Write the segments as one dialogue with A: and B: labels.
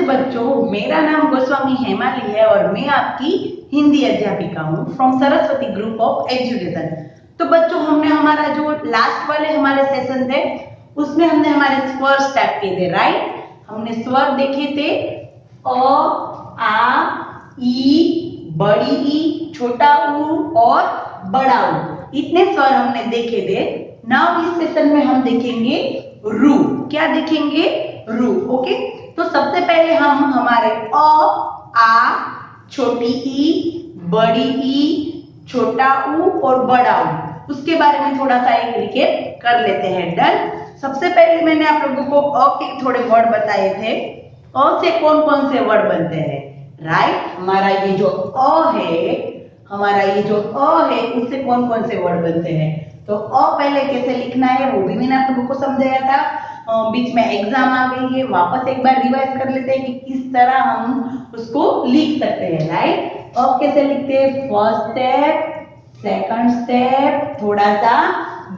A: बच्चों, मेरा नाम गोस्वामी हेमाली है और मैं आपकी हिंदी अध्यापिका हूँ from Saraswati group of education. तो बच्चों, हमने हमारा जो लास्ट वाले हमारे सेशन थे उसमें हमने हमारे स्वर स्टार्ट किए थे, राइट। हमने स्वर देखे थे अ, आ, ई, बड़ी ई, छोटा ऊ और बड़ा ऊ। इतने स्वर हमने देखे थे। नाउ इस सेशन में हम देखेंगे रू। क्या देखेंगे? रू। ओके। तो सबसे पहले हम हमारे अ, आ, छोटी ई, बड़ी ई, छोटा ऊ और बड़ा ऊ, उसके बारे में थोड़ा सा एक रिकेप कर लेते हैं। डन। सबसे पहले मैंने आप लोगों को अ के थोड़े वर्ड बताए थे। अ से कौन कौन से वर्ड बनते हैं, राइट। हमारा ये जो अ है उससे कौन कौन से वर्ड बनते हैं। तो अ पहले कैसे लिखना है वो भी मैंने आप लोगों को समझाया था। बीच में एग्जाम आ गई है, वापस एक बार रिवाइज कर लेते हैं कि किस तरह हम उसको लिख सकते हैं, राइट। अब कैसे लिखते हैं? फर्स्ट स्टेप, सेकंड स्टेप, थोड़ा सा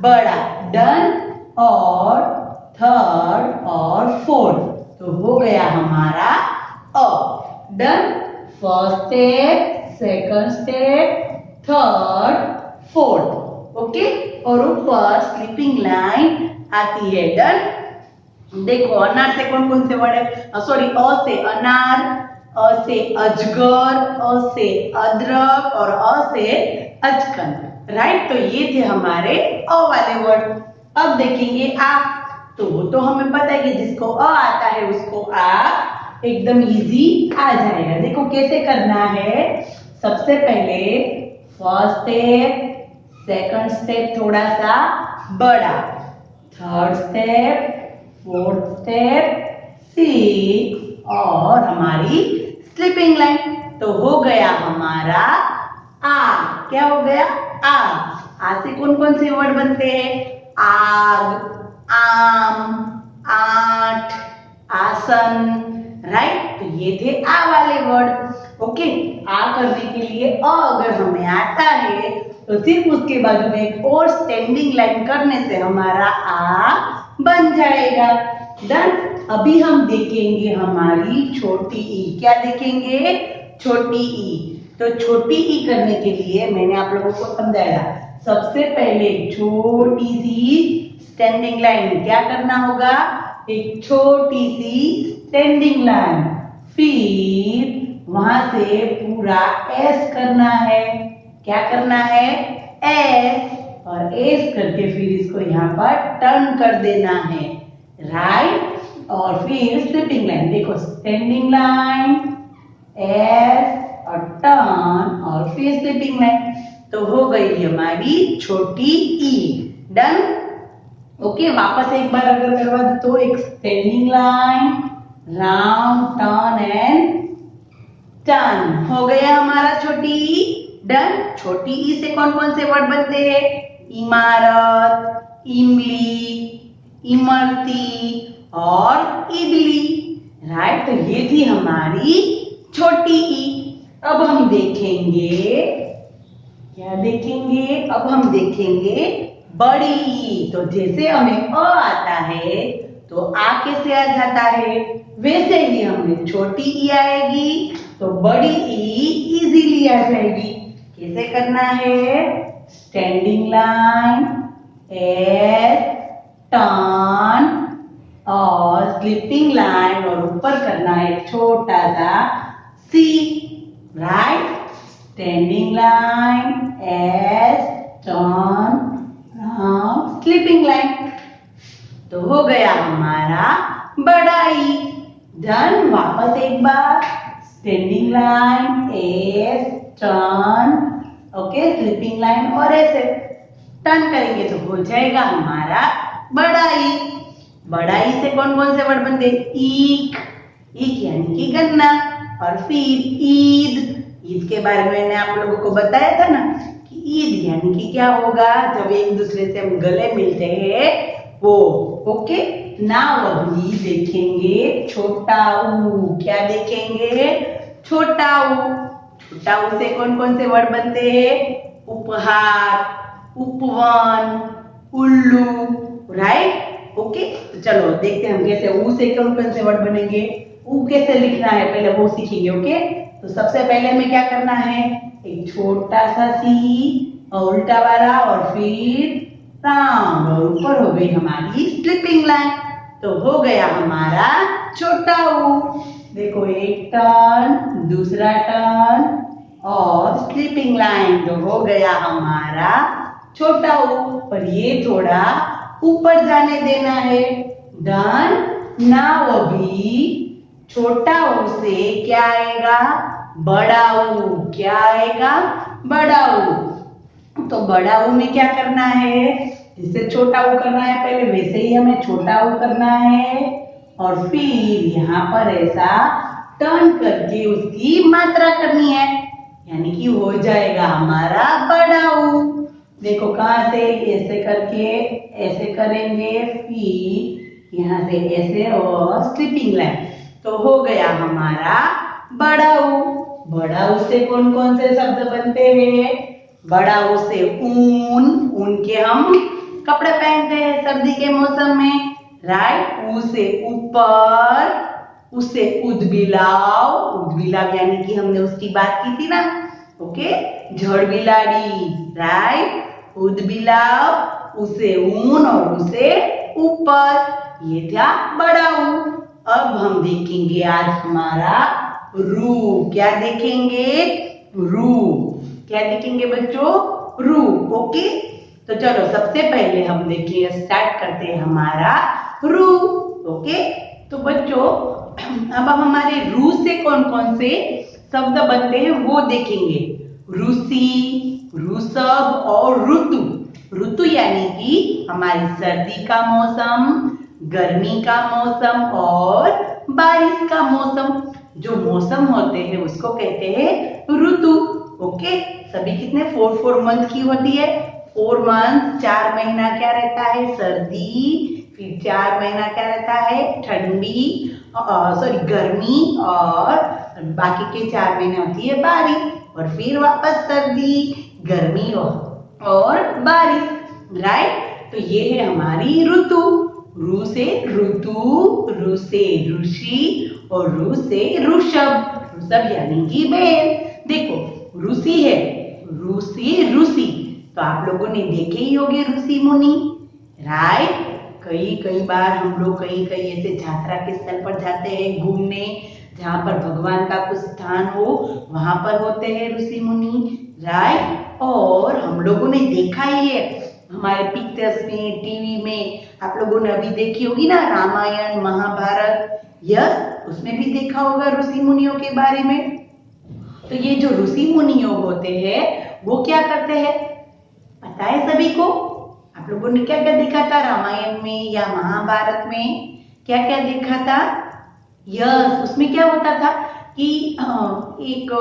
A: बड़ा, डन, और थर्ड और फोर्थ। तो हो गया हमारा A. Done. First step, second step, third, fourth. Okay. और ऊपर स्लीपिंग लाइन आती है। डन। देखो, अनार से कौन कौन से वर्ड है? सॉरी, अ से अनार, अ से अजगर, अ से अदरक और अ से अजकन, राइट। तो ये थे हमारे अ वाले वर्ड। अब देखेंगे आ। तो वो तो हमें पता है कि जिसको अ आता है उसको आ एकदम इजी आ जाएगा। देखो कैसे करना है। सबसे पहले फर्स्ट स्टेप, सेकंड स्टेप थोड़ा सा बड़ा, third step, fourth step, six और हमारी स्लीपिंग लाइन। तो हो गया हमारा आ। क्या हो गया? आ से कौन कौन से वर्ड बनते हैं? आग, आम, आठ, आसन, राइट। तो ये थे आ वाले वर्ड। ओके। आ करने के लिए अ अगर हमें आता है तो सिर्फ उसके बाजू में एक और स्टैंडिंग लाइन करने से हमारा आ बन जाएगा। डन। अभी हम देखेंगे हमारी छोटी ई। क्या देखेंगे? छोटी ई। तो छोटी ई करने के लिए मैंने आप लोगों को समझाया, सबसे पहले छोटी सी स्टैंडिंग लाइन। क्या करना होगा? एक छोटी सी स्टैंडिंग लाइन, फिर वहां से पूरा एस करना है। क्या करना है? एस। और एस करके फिर इसको यहाँ पर टर्न कर देना है, राइट। और फिर स्लीपिंग लाइन। देखो, स्टैंडिंग लाइन, एस और टर्न और फिर स्लीपिंग लाइन। तो हो गई हमारी छोटी ई। डन। ओके। वापस एक बार अगर करवा दो तो एक standing line, round, turn and turn. हो गया हमारा छोटी ई। डन। छोटी ई से कौन कौन से वर्ड बनते हैं? इमारत, इमली, इमरती और इडली, राइट। तो ये थी हमारी छोटी ई। अब हम देखेंगे, क्या देखेंगे? अब हम देखेंगे बड़ी ई। तो जैसे हमें अ आता है तो आ कैसे आ जाता है, वैसे ही हमें छोटी ई आएगी तो बड़ी ई इजीली आ जाएगी। कैसे करना है? स्टैंडिंग लाइन, एस, टर्न और स्लीपिंग लाइन और ऊपर करना है एक छोटा सा C, right. Standing line, S, turn, sleeping line. तो हो गया हमारा बड़ा ई। डन। वापस एक बार standing line, S, turn, okay, sleeping line और ऐसे टर्न करेंगे तो हो जाएगा हमारा बड़ा ई। बड़ा ई से कौन कौन से वर्ड बनते? ईक, ईक यानी कि गन्ना, और फिर ईद। ईद के बारे में मैंने आप लोगों को बताया था ना कि ईद यानी कि क्या होगा, जब एक दूसरे से हम गले मिलते हैं वो। ओके। नाउ अभी देखेंगे छोटा ऊ। क्या देखेंगे? छोटा ऊ। छोटा ऊ से कौन कौन से वर्ड बनते हैं? उपहार, उपवन, उल्लू, राइट। ओके। तो चलो देखते हैं हम कैसे ऊ से कौन कौन से वर्ड बनेंगे। ऊ कैसे लिखना है पहले वो सीखेंगे। ओके, तो सबसे पहले हमें क्या करना है, एक छोटा सा सी और उल्टा वाला और फिर राउंड और ऊपर हो गई हमारी स्लिपिंग लाइन। तो हो गया हमारा छोटा ऊ। देखो एक टर्न, दूसरा टर्न और स्लिपिंग लाइन, तो हो गया हमारा छोटा ऊ। पर ये थोड़ा ऊपर जाने देना है। डन। नाउ अभी छोटा ऊ से क्या आएगा, बड़ा ऊ। क्या आएगा, बड़ा ऊ। तो बड़ा ऊ में क्या करना है, जिससे छोटा ऊ करना है पहले वैसे ही हमें छोटा ऊ करना है और फिर यहाँ पर ऐसा टर्न करके उसकी मात्रा करनी है, यानी कि हो जाएगा हमारा बड़ा ऊ। देखो कहाँ से, ऐसे करके ऐसे करेंगे, फिर यहाँ से ऐसे और स्लिपिंग लाइन, तो हो गया हमारा बड़ा ऊ। बड़ा ऊ से कौन कौन से शब्द बनते हैं, बड़ा ऊ से ऊन, ऊन के हम कपड़े पहनते हैं सर्दी के मौसम में, राइट। ऊ से ऊपर, उससे उदबिलाव, उदबिलाव यानी कि हमने उसकी बात की थी ना, ओके, झड़ बिलाड़ी, राइट। उदबिलाव, उसे ऊन और उसे ऊपर, ये था बड़ा ऊ। अब हम देखेंगे आज हमारा रू। क्या देखेंगे, रू। क्या देखेंगे बच्चों, रू। ओके, तो चलो सबसे पहले हम देखिए, स्टार्ट करते हैं हमारा रू। ओके, तो बच्चों अब हमारे रू से कौन कौन से शब्द बनते हैं वो देखेंगे। रूसी, रूसब और ऋतु। ऋतु यानी कि हमारी सर्दी का मौसम, गर्मी का मौसम और बारिश का मौसम। जो मौसम होते हैं उसको कहते हैं ऋतु। ओके, सभी कितने 4 मंथ की होती है, 4 मंथ। 4 महीना क्या रहता है, सर्दी, फिर 4 महीना क्या रहता है, ठंडी, सॉरी गर्मी, और बाकी के 4 महीने होती है बारिश, और फिर वापस सर्दी, गर्मी और बारिश, राइट। तो ये है हमारी ऋतु। रू से ऋतु, रू से ऋषि और रू से ऋषभ। ऋषभ यानी कि बैल। देखो रूसी है, रूसी, ऋषि, तो आप लोगों ने देखे ही होंगे ऋषि मुनि, राइट। कई बार हम लोग कहीं ऐसे यात्रा के स्थल पर जाते हैं घूमने, जहाँ पर भगवान का कुछ स्थान हो, वहां पर होते हैं ऋषि मुनि, राइट। और हम लोगों ने देखा ही है हमारे पिक्चर्स में, टीवी में, आप लोगों ने अभी देखी होगी ना रामायण महाभारत, यस, उसमें भी देखा होगा ऋषि मुनियों के बारे में। तो ये जो ऋषि मुनियों होते हैं वो क्या करते हैं, पता है सभी को? आप लोगों ने क्या क्या देखा था रामायण में या महाभारत में, क्या क्या देखा था? यस, उसमें क्या होता था कि एक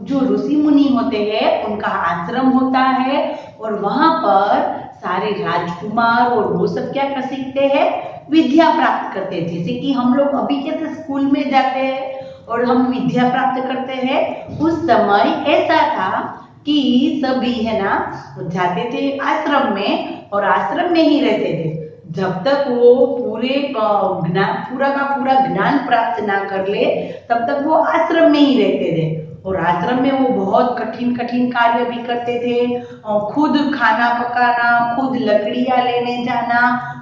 A: जो ऋषि मुनि होते हैं उनका आश्रम होता है, और वहां पर सारे राजकुमार और वो सब क्या कर सीखते हैं, विद्या प्राप्त करते हैं। जैसे कि हम लोग अभी कैसे स्कूल में जाते हैं और हम विद्या प्राप्त करते हैं, उस समय ऐसा था कि सभी है ना जाते थे आश्रम में, और आश्रम में ही रहते थे जब तक वो पूरा का पूरा ज्ञान प्राप्त ना कर ले, तब तक वो आश्रम में ही रहते थे। और आश्रम में वो बहुत कठिन कठिन कार्य भी करते थे, खुद खाना पकाना, खुद लकड़ियां लेने जाना,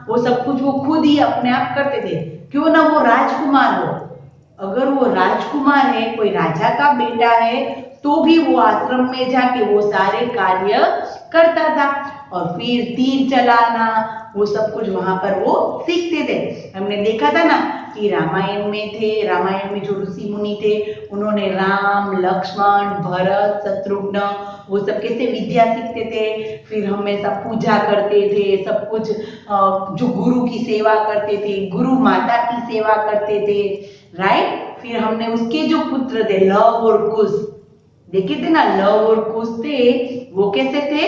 A: वो सब कुछ वो खुद ही अपने आप करते थे। क्यों ना वो राजकुमार हो, अगर वो राजकुमार है, कोई राजा का बेटा है, तो भी वो आश्रम में जाके वो सारे कार्य करता था। और फिर तीर चलाना, वो सब कुछ वहां पर वो सीखते थे। हमने देखा था ना कि रामायण में थे, रामायण में जो ऋषि मुनि थे उन्होंने राम, लक्ष्मण, भरत, शत्रुघ्न, वो सब कैसे विद्या सीखते थे, फिर हमेशा पूजा करते थे, सब कुछ जो गुरु की सेवा करते थे, गुरु माता की सेवा करते थे, राइट। फिर हमने उसके जो पुत्र थे लव और कुश देखे थे ना, लव और कुश थे, वो कैसे थे,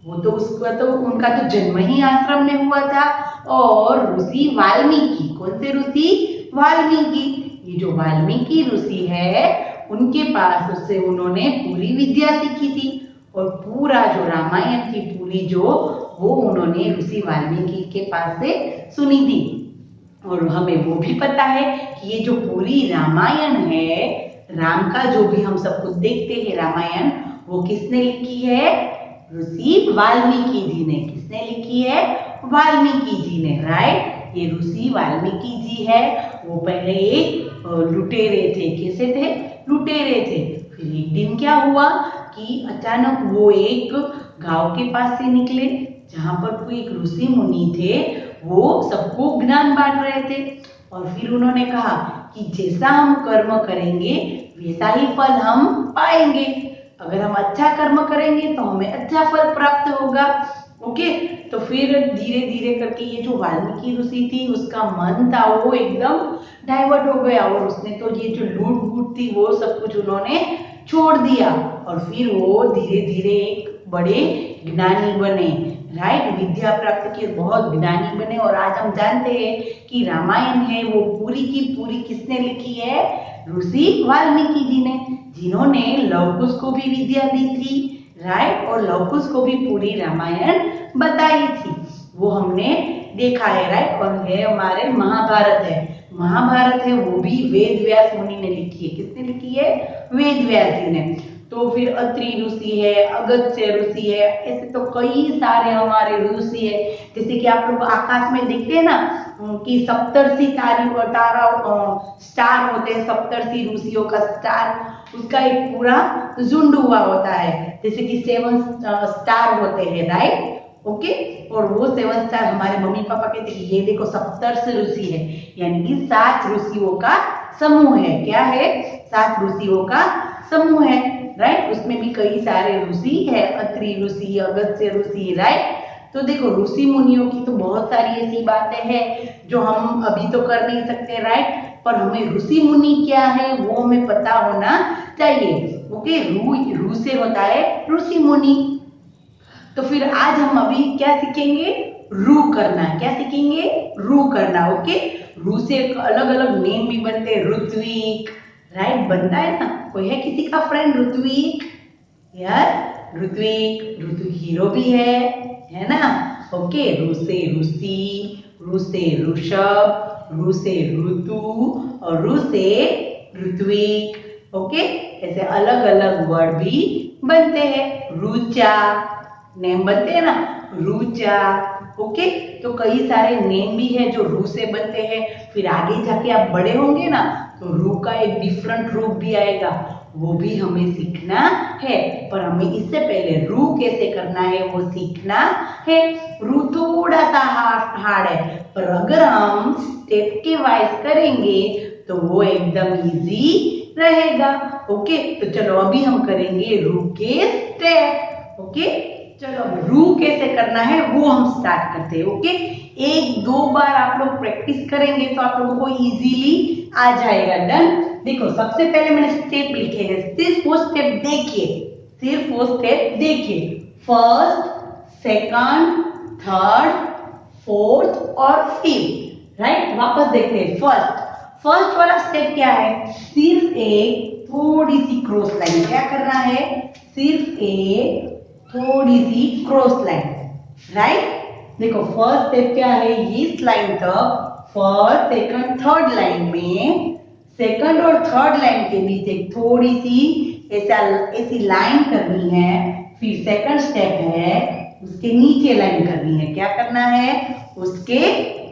A: वो तो उसका तो उनका तो जन्म ही आश्रम में हुआ था। और ऋषि वाल्मीकि, कौन से ऋषि, वाल्मीकि, ये जो वाल्मीकि ऋषि है उनके पास उससे उन्होंने पूरी विद्या सीखी थी, और पूरा जो रामायण थी पूरी जो, वो उन्होंने ऋषि वाल्मीकि के पास से सुनी थी। और हमें वो भी पता है कि ये जो पूरी रामायण है, राम का जो भी हम सब कुछ देखते हैं रामायण, वो किसने लिखी है? ऋषि वाल्मीकि जी ने। किसने लिखी है? वाल्मीकि जी ने, राइट। ये ऋषि वाल्मीकि जी है। वो पहले एक लुटेरे थे। कैसे थे? लुटेरे थे। फिर एक दिन क्या हुआ कि अचानक वो एक गांव के पास से निकले जहां पर कोई एक ऋषि मुनि थे। वो सबको ज्ञान बांट रहे थे और फिर उन्होंने कहा कि जैसा हम कर्म करेंगे वैसा ही फल हम पाएंगे। अगर हम अच्छा कर्म करेंगे तो हमें अच्छा फल प्राप्त होगा। ओके, तो फिर धीरे धीरे करके ये जो वाल्मीकि ऋषि थी उसका मन था वो एकदम डाइवर्ट हो गया और उसने तो ये जो लूट फूट थी वो सब कुछ उन्होंने छोड़ दिया और फिर वो धीरे धीरे एक बड़े ज्ञानी बने, राइट। विद्या प्राप्त की बहुत ज्ञानी बने और आज हम जानते हैं कि रामायण है वो पूरी की पूरी किसने लिखी है? ऋषि वाल्मीकि जी ने, जिन्होंने लव कुश को भी विद्या दी थी, राइट। और लव कुश को भी पूरी रामायण बताई थी, वो हमने देखा है, राइट। और है हमारे महाभारत है। महाभारत है वो भी वेद व्यास मुनि ने लिखी है। किसने लिखी है? वेद व्यास जी ने। तो फिर अत्रि ऋषि है, अगस्त्य ऋषि है, ऐसे तो कई सारे हमारे ऋषि है। जैसे कि आप लोग आकाश में देखते हैं ना कि सप्तर्षि तारा स्टार होते हैं, सप्तर्षि ऋषियों का स्टार, उसका एक पूरा झुंड हुआ होता है, जैसे कि 7 स्टार होते हैं, राइट। ओके, और वो 7 स्टार हमारे मम्मी पापा कहते हैं ये देखो सप्तर्षि ऋषि है, यानी कि 7 ऋषियों का समूह है। क्या है? 7 ऋषियों का समूह है, राइट। उसमें भी कई सारे ऋषि है, अत्रि ऋषि, अगस्त्य ऋषि, राइट। तो देखो ऋषि मुनियों की तो बहुत सारी ऐसी बातें हैं जो हम अभी तो कर नहीं सकते, राइट। पर हमें ऋषि मुनि क्या है वो हमें पता होना चाहिए। ओके, रू से होता है ऋषि मुनि। तो फिर आज हम अभी क्या सीखेंगे? रू करना। क्या सीखेंगे? रू करना। ओके, रू से अलग अलग नेम भी बनते हैं, ऋत्विक, राइट, बनता है ना। कोई है किसी का फ्रेंड ऋत्विक? यार ऋत्विक हीरो भी है ना। ओके, रू से ऋषि, रू से ऋषभ, रू से ऋतु और रू से ऋत्विक। ओके, ऐसे अलग अलग वर्ड भी बनते हैं। रुचा नेम बनते हैं ना, रुचा। ओके, तो कई सारे नेम भी है जो रू से बनते हैं। फिर आगे जाके आप बड़े होंगे ना तो रू का एक डिफरेंट रूप भी आएगा, वो भी हमें सीखना है। पर हमें इससे पहले रू कैसे करना है वो सीखना है। रू थोड़ा सा हार्ड है, पर अगर हम स्टेप के वाइज करेंगे तो वो एकदम इजी रहेगा। ओके, तो चलो अभी हम करेंगे रू के स्टेप। ओके, चलो रू कैसे करना है वो हम स्टार्ट करते हैं। ओके, 1-2 बार आप लोग प्रैक्टिस करेंगे तो आप लोगों को इजीली आ जाएगा। डन। देखो सबसे पहले मैंने स्टेप लिखे हैं, सिर्फ वो स्टेप देखिए, सिर्फ वो स्टेप देखिए। फर्स्ट, सेकंड, थर्ड, फोर्थ और फिफ्थ, राइट। वापस देखते हैं। फर्स्ट वाला स्टेप क्या है? सिर्फ एक थोड़ी सी क्रॉस लाइन। क्या करना है? सिर्फ एक थोड़ी सी क्रॉस लाइन, राइट। देखो फर्स्ट स्टेप क्या है? इस लाइन तक फर्स्ट सेकंड थर्ड लाइन में सेकंड और थर्ड लाइन के बीच एक थोड़ी सी ऐसी लाइन करनी है। फिर सेकंड स्टेप है उसके नीचे लाइन करनी है। क्या करना है? उसके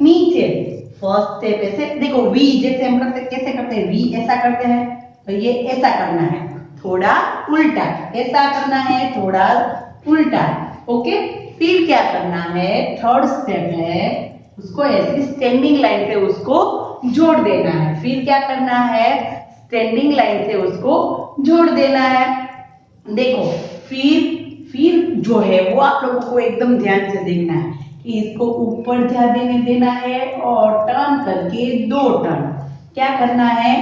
A: नीचे। फर्स्ट स्टेप ऐसे देखो, वी जैसे हम करते, कैसे करते हैं? वी ऐसा करते हैं, तो ये ऐसा करना है, थोड़ा उल्टा ऐसा करना है, थोड़ा उल्टा। ओके, फिर क्या करना है? थर्ड स्टेप है उसको ऐसी स्टैंडिंग लाइन से उसको जोड़ देना है। फिर क्या करना है? स्टैंडिंग लाइन से उसको जोड़ देना है। देखो फिर जो है वो आप लोगों को एकदम ध्यान से देखना है कि इसको ऊपर जा देना है और टर्न करके 2 टर्न। क्या करना है?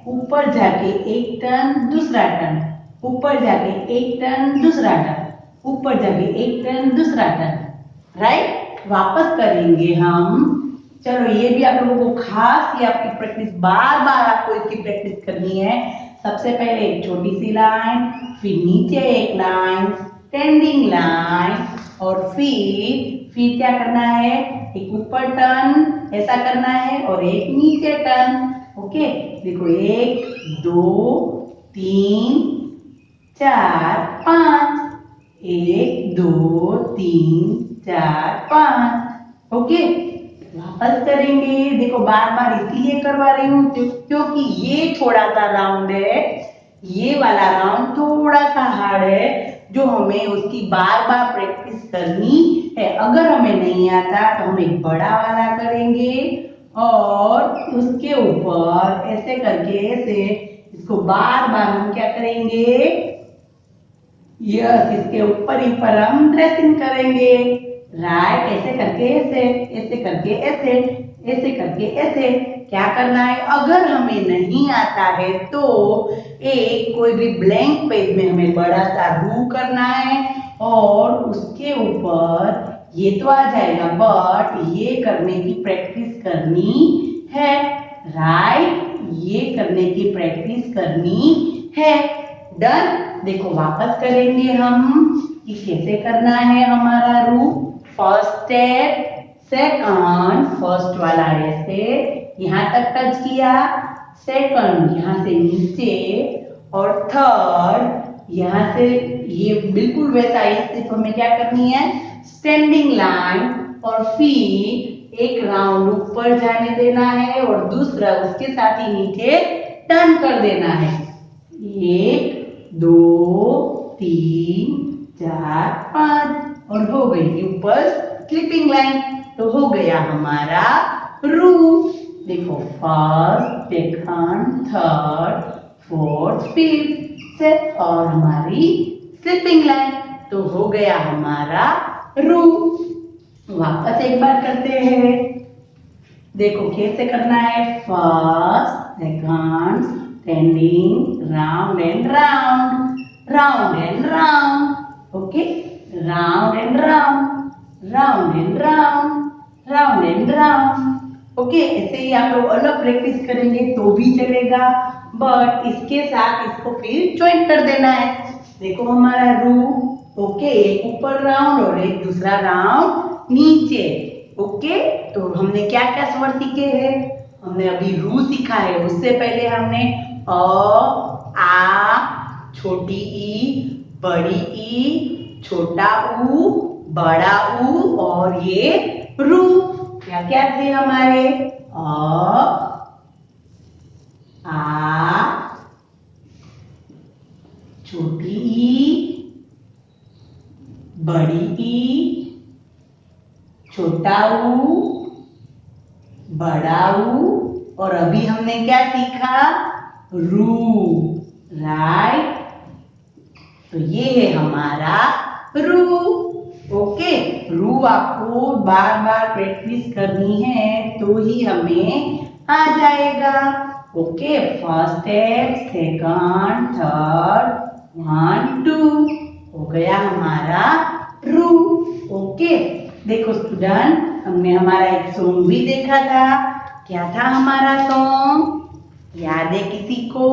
A: ऊपर जाके एक टर्न, दूसरा टर्न, ऊपर जाके एक टर्न, दूसरा टर्न, ऊपर जाके एक टर्न, दूसरा टर्न, राइट। वापस करेंगे हम। चलो ये भी आप लोगों को खास, ये आपकी प्रैक्टिस, बार बार आपको इसकी प्रैक्टिस करनी है। सबसे पहले एक छोटी सी लाइन, फिर नीचे एक लाइन, स्टैंडिंग लाइन और फिर फिर क्या करना है, एक ऊपर टर्न ऐसा करना है और एक नीचे टर्न। ओके, देखो 1 2 3 4 5, 1 2 3 4 5। ओके, वापस करेंगे। देखो बार बार इसलिए करवा रही हूँ क्योंकि ये थोड़ा सा राउंड है, ये वाला राउंड थोड़ा सा हार्ड है, जो हमें उसकी बार बार प्रैक्टिस करनी है। अगर हमें नहीं आता तो हम एक बड़ा वाला करेंगे और उसके ऊपर ऐसे करके ऐसे इसको बार बार हम क्या करेंगे, यस, इसके ऊपर ही पर हम ड्रेसिंग करेंगे। राइट, ऐसे करके ऐसे, ऐसे करके ऐसे, ऐसे करके ऐसे। क्या करना है, अगर हमें नहीं आता है तो एक कोई भी ब्लैंक पेज में हमें बड़ा सा रू करना है और उसके ऊपर ये तो आ जाएगा, बट ये करने की प्रैक्टिस करनी है। राइट, ये करने की प्रैक्टिस करनी है। डन। देखो वापस करेंगे हम कि कैसे करना है हमारा रू। फर्स्ट स्टेप, सेकंड, फर्स्ट वाला ऐसे यहाँ तक टच किया, सेकंड यहाँ से नीचे और थर्ड यहाँ से, ये बिल्कुल वैसा ही, सिर्फ हमें क्या करनी है, स्टैंडिंग लाइन और फिर एक राउंड ऊपर जाने देना है और दूसरा उसके साथ ही नीचे टर्न कर देना है। 1 2 3 4 5 और हो गई ऊपर स्लिपिंग लाइन। तो हो गया हमारा रू। देखो first, second, third, fourth, fifth और हमारी स्लिपिंग लाइन। तो हो गया हमारा रू। वापस एक बार करते हैं। देखो कैसे करना है, first, second, standing, round and round, round and round. Okay, round and round, round and round, round and round. Okay, ऐसे ही आप लोग अलग प्रैक्टिस करेंगे तो भी चलेगा, बट इसके साथ इसको फिर ज्वाइन कर देना है। देखो हमारा रू। ओके, एक ऊपर राउंड और एक दूसरा राउंड नीचे। ओके, तो हमने क्या क्या स्वर सीखे हैं, हमने अभी रू सीखा है, उससे पहले हमने अ, आ, छोटी ई, बड़ी ई, छोटा ऊ, बड़ा ऊ और ये रू। क्या क्या थे हमारे, आ, छोटी ई, बड़ी ई, छोटा ऊ, बड़ा ऊ और अभी हमने क्या सीखा, रू। राइट, तो ये है हमारा रू। ओके, रू आपको बार बार प्रैक्टिस करनी है तो ही हमें आ जाएगा। Okay, first step, second, third, 1 2 हो गया हमारा रू। ओके, देखो स्टूडेंट, हमने हमारा एक सॉन्ग भी देखा था। क्या था हमारा सॉन्ग, याद है किसी को?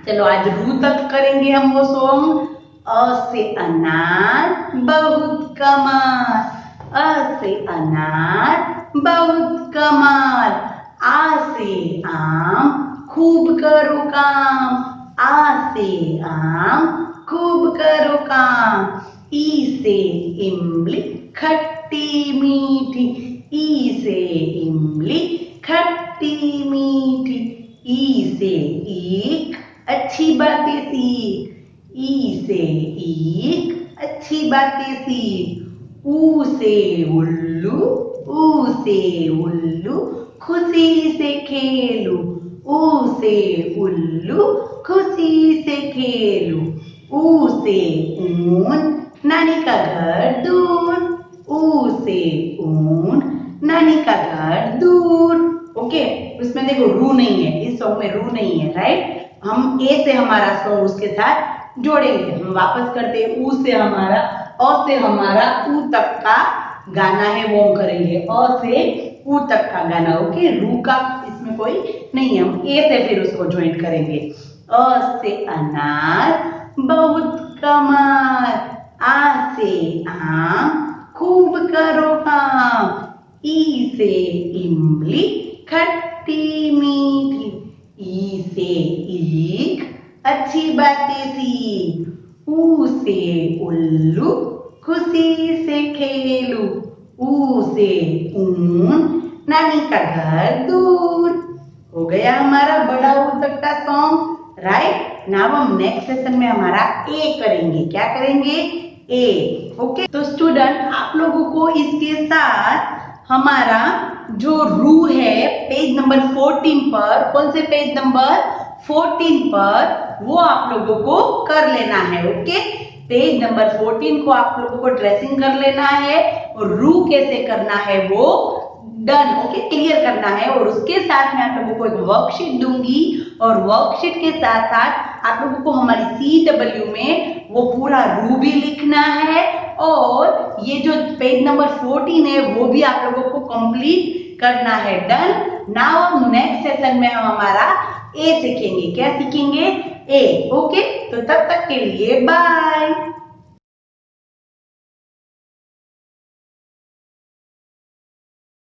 A: चलो आज रू तक करेंगे हम वो सॉन्ग। अ से अनार बहुत कमाल, अ से अनार बहुत कमाल, आ से आम खूब करो काम, आ से आम खूब करो काम, ई से इमली खट्टी मीठी, ई से इमली खट्टी मीठी, ई से ईख अच्छी बातें सीख, ई से ईख अच्छी बातें सीख, ऊ से उल्लू, ऊ से उल्लू खुशी से खेलू, ऊ से उल्लू खुशी से खेलू, ऊ से ऊन नानी का घर दूर, ऊ से ऊन नानी का घर दूर। ओके, उसमें देखो रू नहीं है, इस सॉन्ग में रू नहीं है। राइट, हम ए से हमारा सॉन्ग उसके साथ जोड़ेंगे। हम वापस करते हैं, ऊ से हमारा, अ से हमारा ऊ तक का गाना है वो हम करेंगे, अ से ऊ तक का गाना। ओके, रू का इसमें कोई नहीं है, हम ए से फिर उसको ज्वाइन करेंगे। अ से अनार बहुत कमाल, आ से आम खूब करो हाँ। ई से इमली खट्टी मीठी, ई से ईख अच्छी बातें सीख। ऊ से उल्लू खुशी से खेलू, ऊ से ऊन नानी का घर दूर। हो गया हमारा बड़ा ऊ तक का सॉन्ग, राइट। नाउ हम नेक्स्ट सेशन में हमारा ए करेंगे। क्या करेंगे? ए। ओके, तो स्टूडेंट आप लोगों को इसके साथ हमारा जो रू है पेज नंबर 14 पर, कौन से पेज नंबर 14 पर, वो आप लोगों को कर लेना है। ओके, पेज नंबर 14 को आप लोगों को ड्रेसिंग कर लेना है और रू कैसे करना है वो डन, ओके, क्लियर करना है। और उसके साथ मैं आप लोगों को एक वर्कशीट दूंगी और वर्कशीट के साथ साथ आप लोगों को हमारी CW में वो पूरा रू भी लिखना है और ये जो पेज नंबर 14 है वो भी आप लोगों को कंप्लीट करना है। डन। नाउ नेक्स्ट सेशन में हम हमारा ए सीखेंगे। क्या सीखेंगे? ए। ओके, तो तब तक के लिए बाय।